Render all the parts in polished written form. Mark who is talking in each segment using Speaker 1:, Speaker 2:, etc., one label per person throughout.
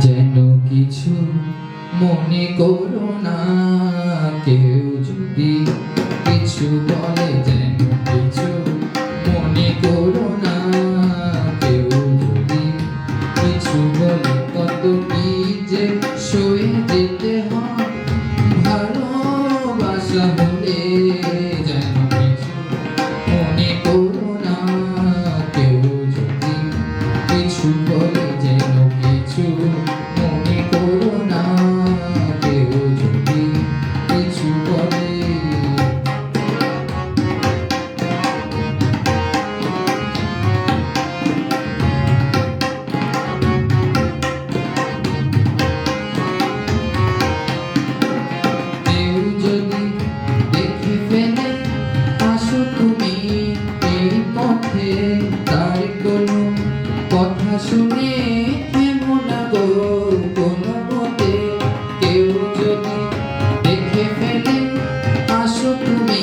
Speaker 1: যেন কিছু মনে করো না, কেউ যদি কিছু বলে যেন কিছু মনে করো না, কেউ যদি কিছু বলে কত কি যে সয়ে যেতে হয় ভালোবাসা হলে। যেন কিছু মনে করো না, কেউ যদি কিছু বলে যেন কিছু মনে করো না, কেউ যদি কিছু বলে। কেউ যদি দেখে ফেলে আসো তুমি এই পথে, তার কোনো কথা শুনে থেমো না গো কোনো মতে। কেউ যদি দেখে ফেলে আসো তুমি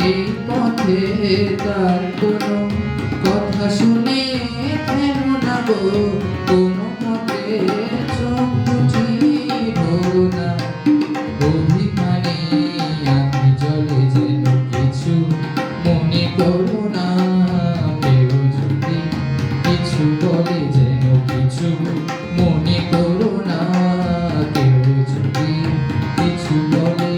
Speaker 1: এই পথে, তার কোনো কথা শুনে থেমো না গো কোনো মতে। চোখ বুঝি ধরো না অভিমানে আঁখি জলে যেন কিছু মনে করো না, কেউ যদি কিছু বলে যেন কিছু মনে করো না, কেউ যদি কিছু বলে।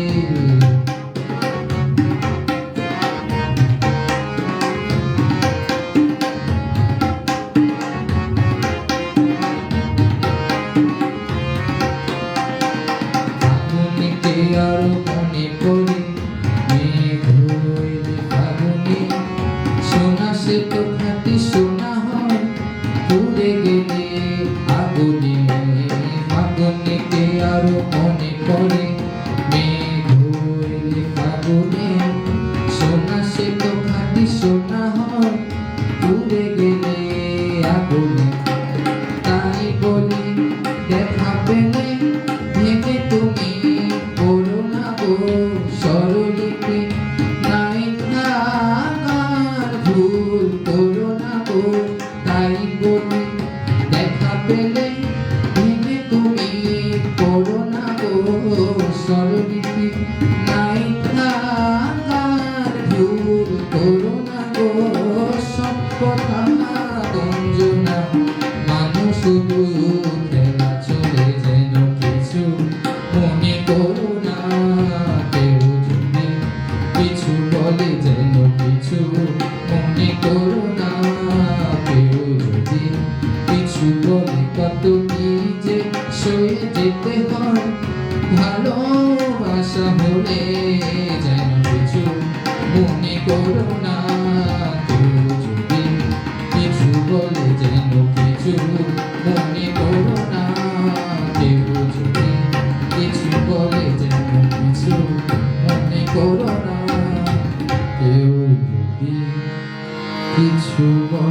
Speaker 1: ফাগুনেকে আরো মনে পড়ে মেঘ হইলে ফাগুনে, সোনা সে তো খাঁটি সোনা হয় পুড়ে গেলে আগুনে। ফাগুনেকে আরো মনে পড়ে মেঘ হইলে ফাগুনে, সোনা সে তো খাঁটি সোনা হয় পুড়ে গেলে আগুনে। তাই বলি দেখা পেলে ভেঙে তুমি পড়ো না গো স্বরলিপি, নাই থাকার ভুল করো না গো। তাই বলি দেখা পেলে ভেঙে তুমি পড়ো না গো স্বরলিপি, নাই থাকার ভুল করো না গো। সব কথা গঞ্জনা মানুষ শুধু খেলা চলে যেন কিছু মনে করো না, কেউ যদি কিছু বলে যেন কিছু মনে করো না, কেউ যদি কিছু বলে কত কি যে সয়ে যেতে হয় ভালোবাসা হলে। যেন কিছু মনে করো না, কেউ যদি কিছু বলে যেন কিছু মনে করো না, কেউ যদি কিছু বলে যেন কিছু মনে করো না, কেউ যদি কিছু বলে।